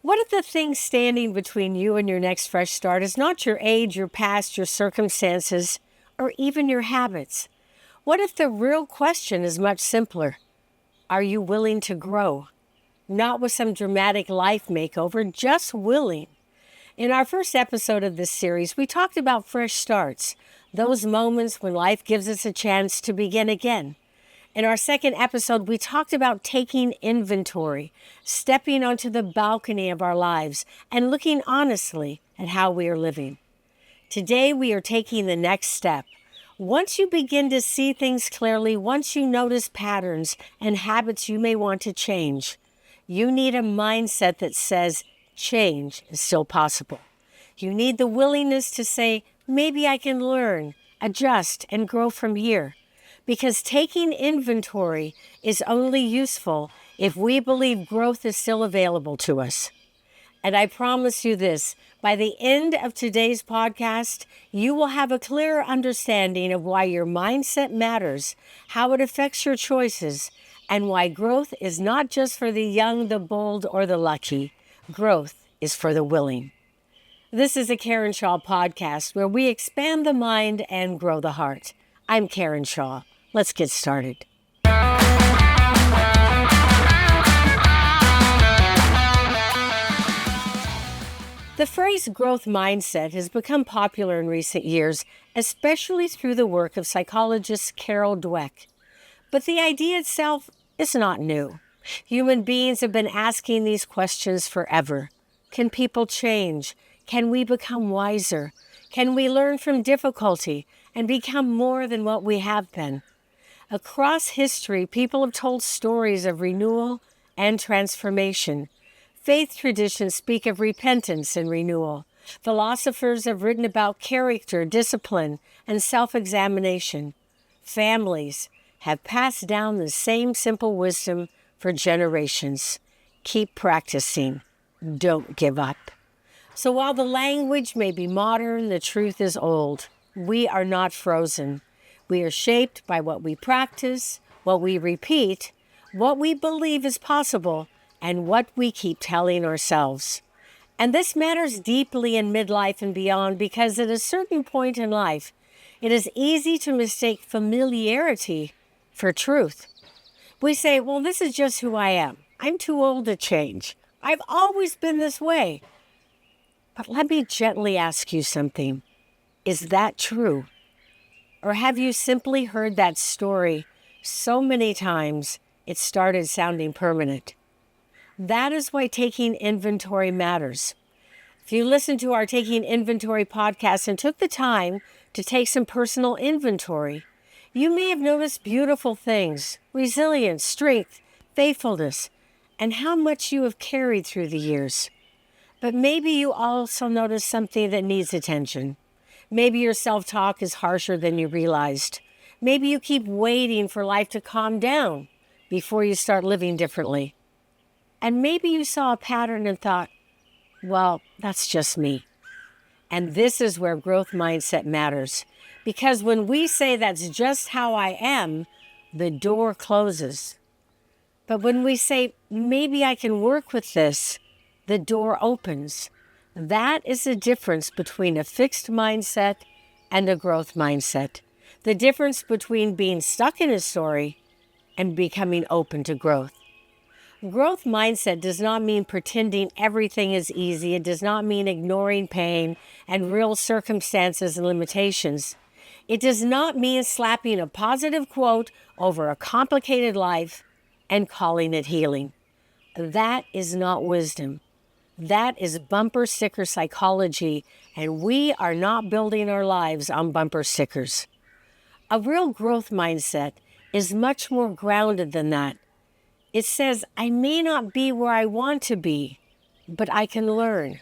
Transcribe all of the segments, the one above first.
What if the thing standing between you and your next fresh start is not your age, your past, your circumstances, or even your habits? What if the real question is much simpler? Are you willing to grow? Not with some dramatic life makeover, just willing. In our first episode of this series, we talked about fresh starts, those moments when life gives us a chance to begin again. In our second episode, we talked about taking inventory, stepping onto the balcony of our lives, and looking honestly at how we are living. Today, we are taking the next step. Once you begin to see things clearly, once you notice patterns and habits you may want to change, you need a mindset that says change is still possible. You need the willingness to say, maybe I can learn, adjust, and grow from here. Because taking inventory is only useful if we believe growth is still available to us. And I promise you this, by the end of today's podcast, you will have a clearer understanding of why your mindset matters, how it affects your choices, and why growth is not just for the young, the bold, or the lucky. Growth is for the willing. This is a Karen Schaal Podcast where we expand the mind and grow the heart. I'm Karen Schaal. Let's get started. The phrase growth mindset has become popular in recent years, especially through the work of psychologist Carol Dweck. But the idea itself is not new. Human beings have been asking these questions forever. Can people change? Can we become wiser? Can we learn from difficulty and become more than what we have been? Across history, people have told stories of renewal and transformation. Faith traditions speak of repentance and renewal. Philosophers have written about character, discipline, and self-examination. Families have passed down the same simple wisdom for generations. Keep practicing. Don't give up. So while the language may be modern, the truth is old. We are not frozen. We are shaped by what we practice, what we repeat, what we believe is possible, and what we keep telling ourselves. And this matters deeply in midlife and beyond because at a certain point in life, it is easy to mistake familiarity for truth. We say, well, this is just who I am. I'm too old to change. I've always been this way. But let me gently ask you something. Is that true? Or have you simply heard that story so many times it started sounding permanent? That is why taking inventory matters. If you listen to our Taking Inventory podcast and took the time to take some personal inventory, you may have noticed beautiful things, resilience, strength, faithfulness, and how much you have carried through the years. But maybe you also notice something that needs attention. Maybe your self-talk is harsher than you realized. Maybe you keep waiting for life to calm down before you start living differently. And maybe you saw a pattern and thought, well, that's just me. And this is where growth mindset matters. Because when we say that's just how I am, the door closes. But when we say, maybe I can work with this, the door opens. That is the difference between a fixed mindset and a growth mindset. The difference between being stuck in a story and becoming open to growth. Growth mindset does not mean pretending everything is easy. It does not mean ignoring pain and real circumstances and limitations. It does not mean slapping a positive quote over a complicated life and calling it healing. That is not wisdom. That is bumper sticker psychology, and we are not building our lives on bumper stickers. A real growth mindset is much more grounded than that. It says, I may not be where I want to be, but I can learn.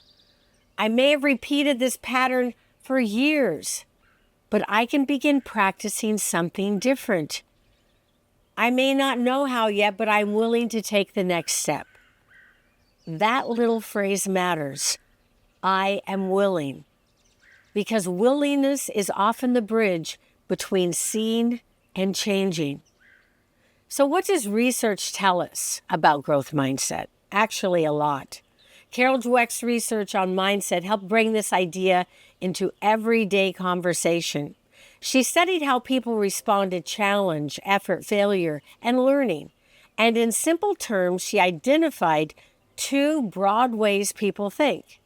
I may have repeated this pattern for years, but I can begin practicing something different. I may not know how yet, but I'm willing to take the next step. That little phrase matters. I am willing. Because willingness is often the bridge between seeing and changing. So what does research tell us about growth mindset? Actually, a lot. Carol Dweck's research on mindset helped bring this idea into everyday conversation. She studied how people respond to challenge, effort, failure, and learning. And in simple terms, she identified two broad ways people think.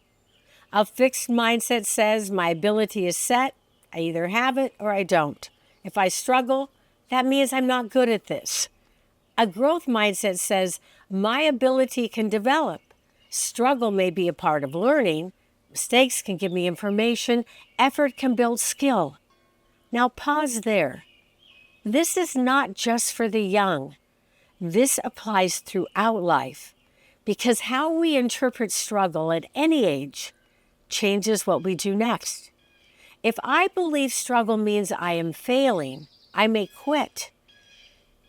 A fixed mindset says my ability is set. I either have it or I don't. If I struggle, that means I'm not good at this. A growth mindset says my ability can develop. Struggle may be a part of learning. Mistakes can give me information. Effort can build skill. Now pause there. This is not just for the young. This applies throughout life because how we interpret struggle at any age changes what we do next. If I believe struggle means I am failing, I may quit.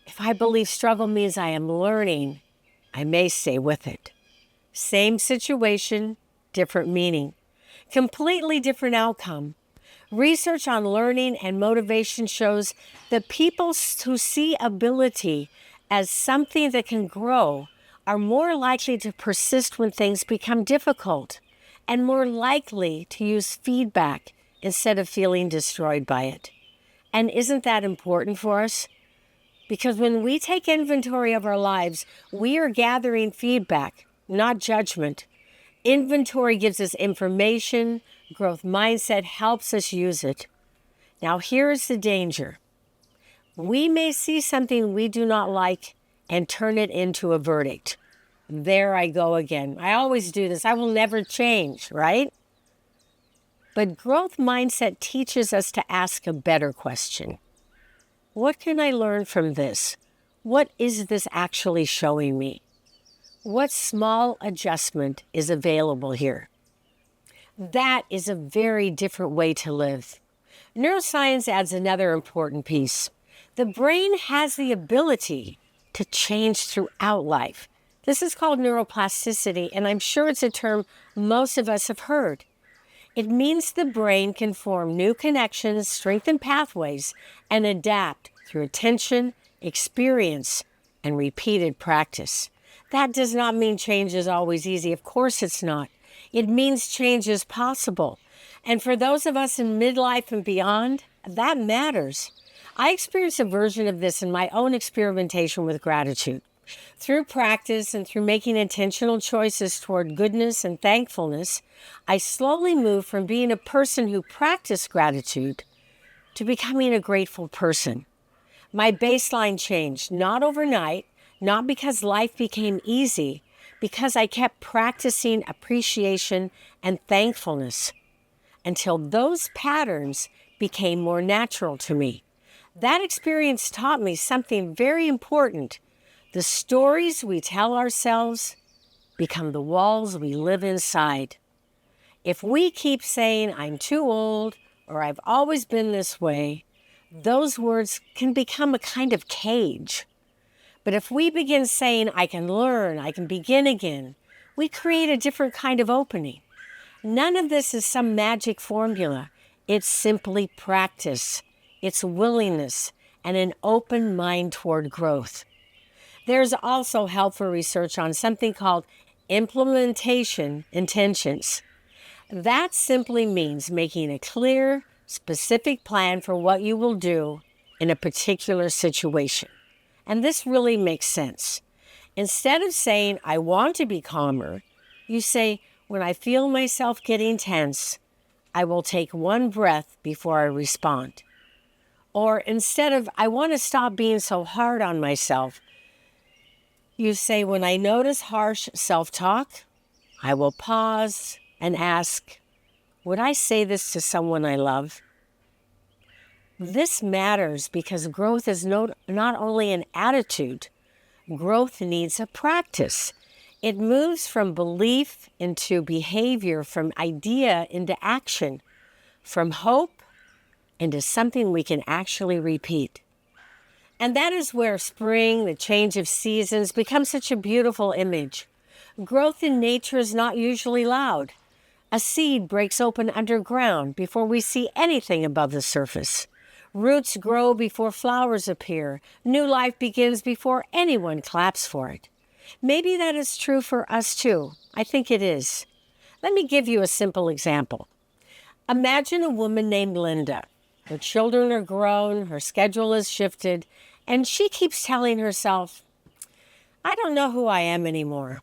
If I believe struggle means I am learning, I may stay with it. Same situation, different meaning. Completely different outcome. Research on learning and motivation shows that people who see ability as something that can grow are more likely to persist when things become difficult and more likely to use feedback instead of feeling destroyed by it. And isn't that important for us? Because when we take inventory of our lives, we are gathering feedback, not judgment. Inventory gives us information. Growth mindset helps us use it. Now, here is the danger. We may see something we do not like and turn it into a verdict. There I go again. I always do this. I will never change, right? But growth mindset teaches us to ask a better question. What can I learn from this? What is this actually showing me? What small adjustment is available here? That is a very different way to live. Neuroscience adds another important piece. The brain has the ability to change throughout life. This is called neuroplasticity, and I'm sure it's a term most of us have heard. It means the brain can form new connections, strengthen pathways, and adapt through attention, experience, and repeated practice. That does not mean change is always easy. Of course it's not. It means change is possible. And for those of us in midlife and beyond, that matters. I experienced a version of this in my own experimentation with gratitude. Through practice and through making intentional choices toward goodness and thankfulness, I slowly moved from being a person who practiced gratitude to becoming a grateful person. My baseline changed, not overnight, not because life became easy, because I kept practicing appreciation and thankfulness until those patterns became more natural to me. That experience taught me something very important. The stories we tell ourselves become the walls we live inside. If we keep saying, I'm too old, or I've always been this way, those words can become a kind of cage. But if we begin saying, I can learn, I can begin again, we create a different kind of opening. None of this is some magic formula. It's simply practice. It's willingness and an open mind toward growth. There's also helpful research on something called implementation intentions. That simply means making a clear, specific plan for what you will do in a particular situation. And this really makes sense. Instead of saying, I want to be calmer, you say, when I feel myself getting tense, I will take one breath before I respond. Or instead of, I want to stop being so hard on myself, you say, when I notice harsh self-talk, I will pause and ask, would I say this to someone I love? This matters because growth is not only an attitude, growth needs a practice. It moves from belief into behavior, from idea into action, from hope into something we can actually repeat. And that is where spring, the change of seasons, becomes such a beautiful image. Growth in nature is not usually loud. A seed breaks open underground before we see anything above the surface. Roots grow before flowers appear. New life begins before anyone claps for it. Maybe that is true for us too. I think it is. Let me give you a simple example. Imagine a woman named Linda. Her children are grown, her schedule is shifted, and she keeps telling herself, I don't know who I am anymore.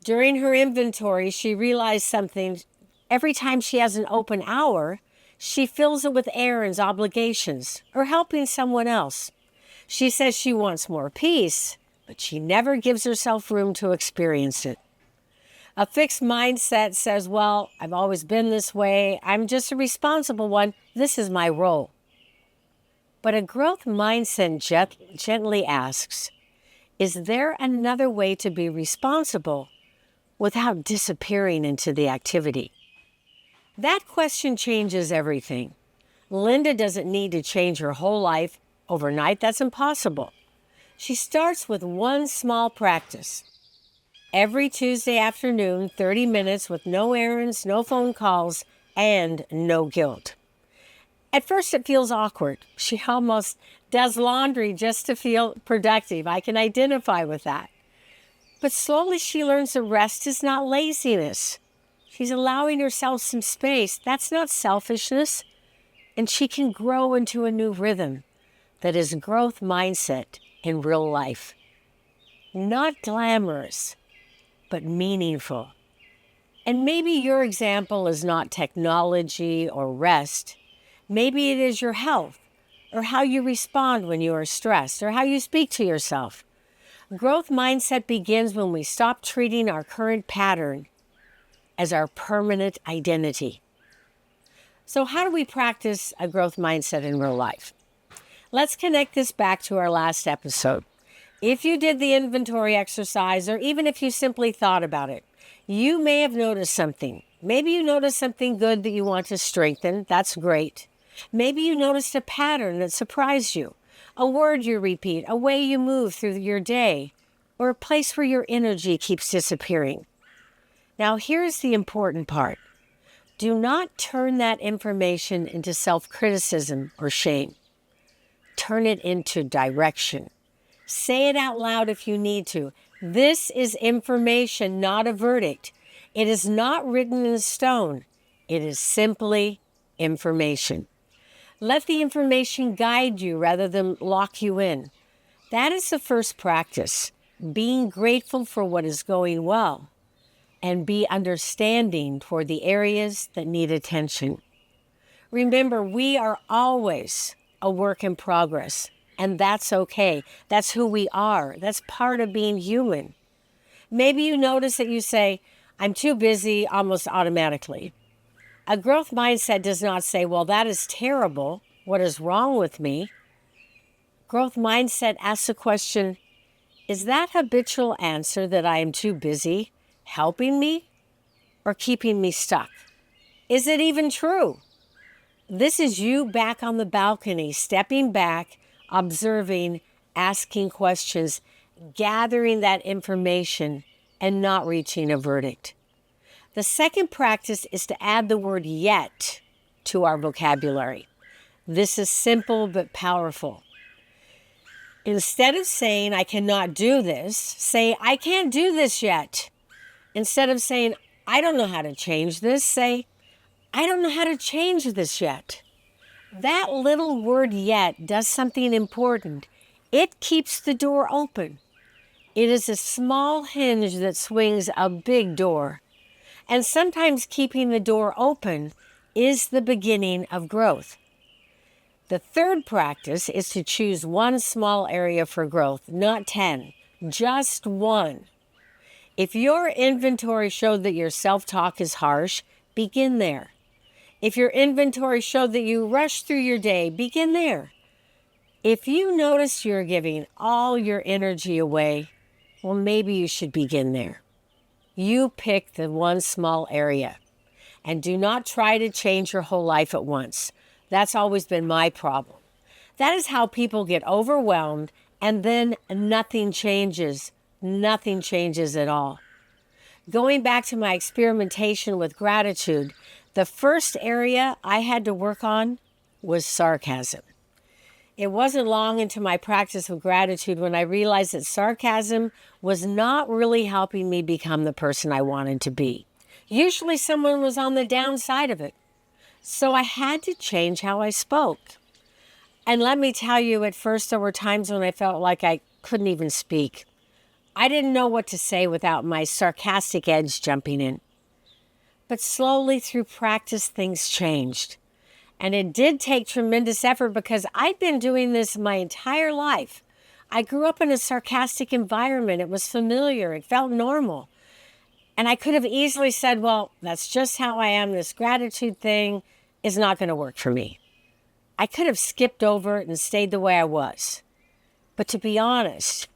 During her inventory, she realized something. Every time she has an open hour, she fills it with errands, obligations, or helping someone else. She says she wants more peace, but she never gives herself room to experience it. A fixed mindset says, well, I've always been this way. I'm just a responsible one. This is my role. But a growth mindset gently asks, is there another way to be responsible without disappearing into the activity? That question changes everything. Linda doesn't need to change her whole life overnight. That's impossible. She starts with one small practice. Every Tuesday afternoon, 30 minutes with no errands, no phone calls, and no guilt. At first, it feels awkward. She almost does laundry just to feel productive. I can identify with that. But slowly she learns that rest is not laziness. She's allowing herself some space. That's not selfishness. And she can grow into a new rhythm that is growth mindset in real life. Not glamorous, but meaningful. And maybe your example is not technology or rest. Maybe it is your health, or how you respond when you are stressed, or how you speak to yourself. Growth mindset begins when we stop treating our current pattern as our permanent identity. So how do we practice a growth mindset in real life? Let's connect this back to our last episode. If you did the inventory exercise, or even if you simply thought about it, you may have noticed something. Maybe you noticed something good that you want to strengthen. That's great. Maybe you noticed a pattern that surprised you, a word you repeat, a way you move through your day, or a place where your energy keeps disappearing. Now, here's the important part. Do not turn that information into self-criticism or shame. Turn it into direction. Say it out loud if you need to. This is information, not a verdict. It is not written in stone. It is simply information. Let the information guide you rather than lock you in. That is the first practice, being grateful for what is going well and be understanding toward the areas that need attention. Remember, we are always a work in progress, and that's okay. That's who we are. That's part of being human. Maybe you notice that you say, I'm too busy almost automatically. A growth mindset does not say, well, that is terrible. What is wrong with me? Growth mindset asks the question, is that habitual answer that I am too busy helping me or keeping me stuck? Is it even true? This is you back on the balcony, stepping back, observing, asking questions, gathering that information, and not reaching a verdict. The second practice is to add the word yet to our vocabulary. This is simple but powerful. Instead of saying, I cannot do this, say, I can't do this yet. Instead of saying, I don't know how to change this, say, I don't know how to change this yet. That little word yet does something important. It keeps the door open. It is a small hinge that swings a big door. And sometimes keeping the door open is the beginning of growth. The third practice is to choose one small area for growth, not 10, just one. If your inventory showed that your self-talk is harsh, begin there. If your inventory showed that you rush through your day, begin there. If you notice you're giving all your energy away, well, maybe you should begin there. You pick the one small area. And do not try to change your whole life at once. That's always been my problem. That is how people get overwhelmed and then nothing changes. Nothing changes at all. Going back to my experimentation with gratitude, the first area I had to work on was sarcasm. It wasn't long into my practice of gratitude when I realized that sarcasm was not really helping me become the person I wanted to be. Usually someone was on the downside of it. So I had to change how I spoke. And let me tell you, at first there were times when I felt like I couldn't even speak. I didn't know what to say without my sarcastic edge jumping in. But slowly through practice, things changed. And it did take tremendous effort because I'd been doing this my entire life. I grew up in a sarcastic environment. It was familiar. It felt normal. And I could have easily said, well, that's just how I am. This gratitude thing is not going to work for me. I could have skipped over it and stayed the way I was. But to be honest,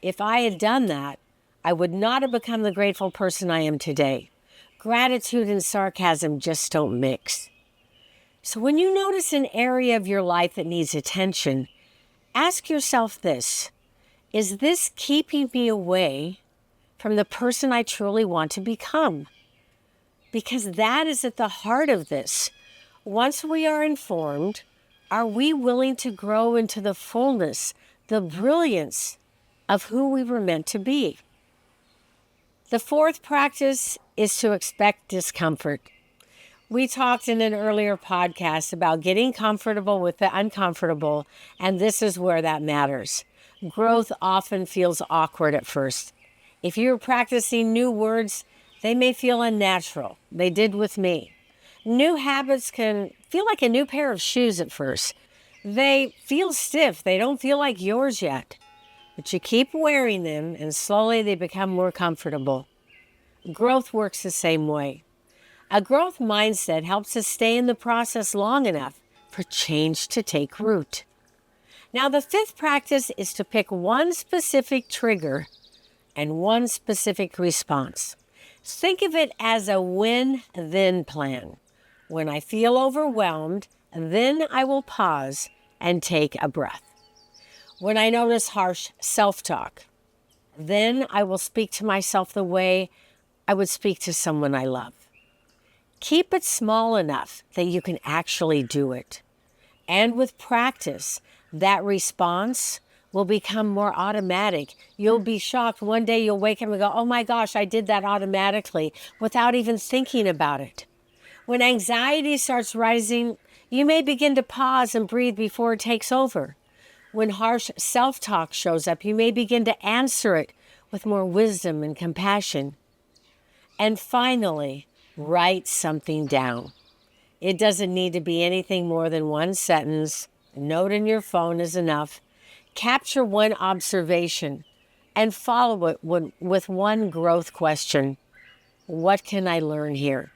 if I had done that, I would not have become the grateful person I am today. Gratitude and sarcasm just don't mix. So when you notice an area of your life that needs attention, ask yourself this: is this keeping me away from the person I truly want to become? Because that is at the heart of this. Once we are informed, are we willing to grow into the fullness, the brilliance of who we were meant to be? The fourth practice is to expect discomfort. We talked in an earlier podcast about getting comfortable with the uncomfortable, and this is where that matters. Growth often feels awkward at first. If you're practicing new words, they may feel unnatural. They did with me. New habits can feel like a new pair of shoes at first. They feel stiff. They don't feel like yours yet. But you keep wearing them, and slowly they become more comfortable. Growth works the same way. A growth mindset helps us stay in the process long enough for change to take root. Now, the fifth practice is to pick one specific trigger and one specific response. Think of it as a win-then plan. When I feel overwhelmed, then I will pause and take a breath. When I notice harsh self-talk, then I will speak to myself the way I would speak to someone I love. Keep it small enough that you can actually do it. And with practice, that response will become more automatic. You'll be shocked. One day you'll wake up and go, oh my gosh, I did that automatically without even thinking about it. When anxiety starts rising, you may begin to pause and breathe before it takes over. When harsh self-talk shows up, you may begin to answer it with more wisdom and compassion. And finally, write something down. It doesn't need to be anything more than one sentence. A note in your phone is enough. Capture one observation and follow it with one growth question. What can I learn here?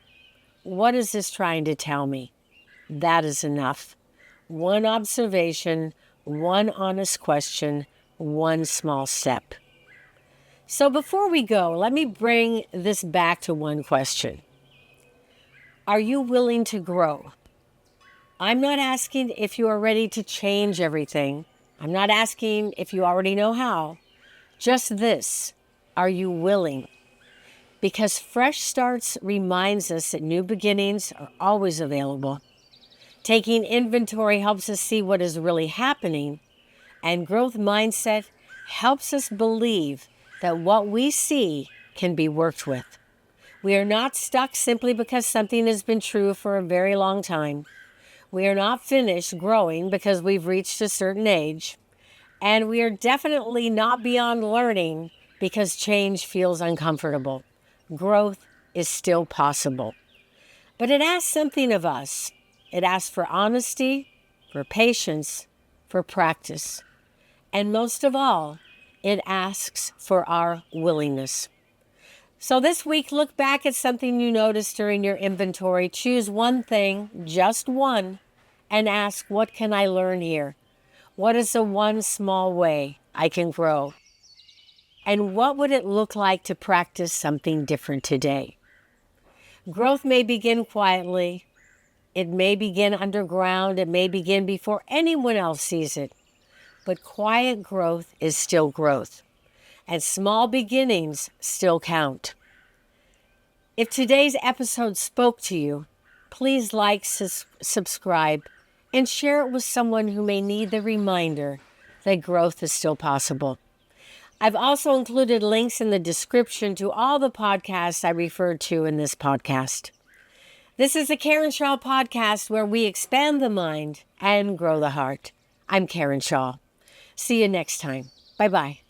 What is this trying to tell me? That is enough. One observation, one honest question, one small step. So before we go, let me bring this back to one question. Are you willing to grow? I'm not asking if you are ready to change everything. I'm not asking if you already know how. Just this: are you willing? Because fresh starts reminds us that new beginnings are always available. Taking inventory helps us see what is really happening, and growth mindset helps us believe that what we see can be worked with. We are not stuck simply because something has been true for a very long time. We are not finished growing because we've reached a certain age. And we are definitely not beyond learning because change feels uncomfortable. Growth is still possible. But it asks something of us. It asks for honesty, for patience, for practice. And most of all, it asks for our willingness. So this week, look back at something you noticed during your inventory. Choose one thing, just one, and ask, what can I learn here? What is the one small way I can grow? And what would it look like to practice something different today? Growth may begin quietly. It may begin underground. It may begin before anyone else sees it. But quiet growth is still growth. And small beginnings still count. If today's episode spoke to you, please like, subscribe, and share it with someone who may need the reminder that growth is still possible. I've also included links in the description to all the podcasts I referred to in this podcast. This is the Karen Schaal Podcast, where we expand the mind and grow the heart. I'm Karen Schaal. See you next time. Bye-bye.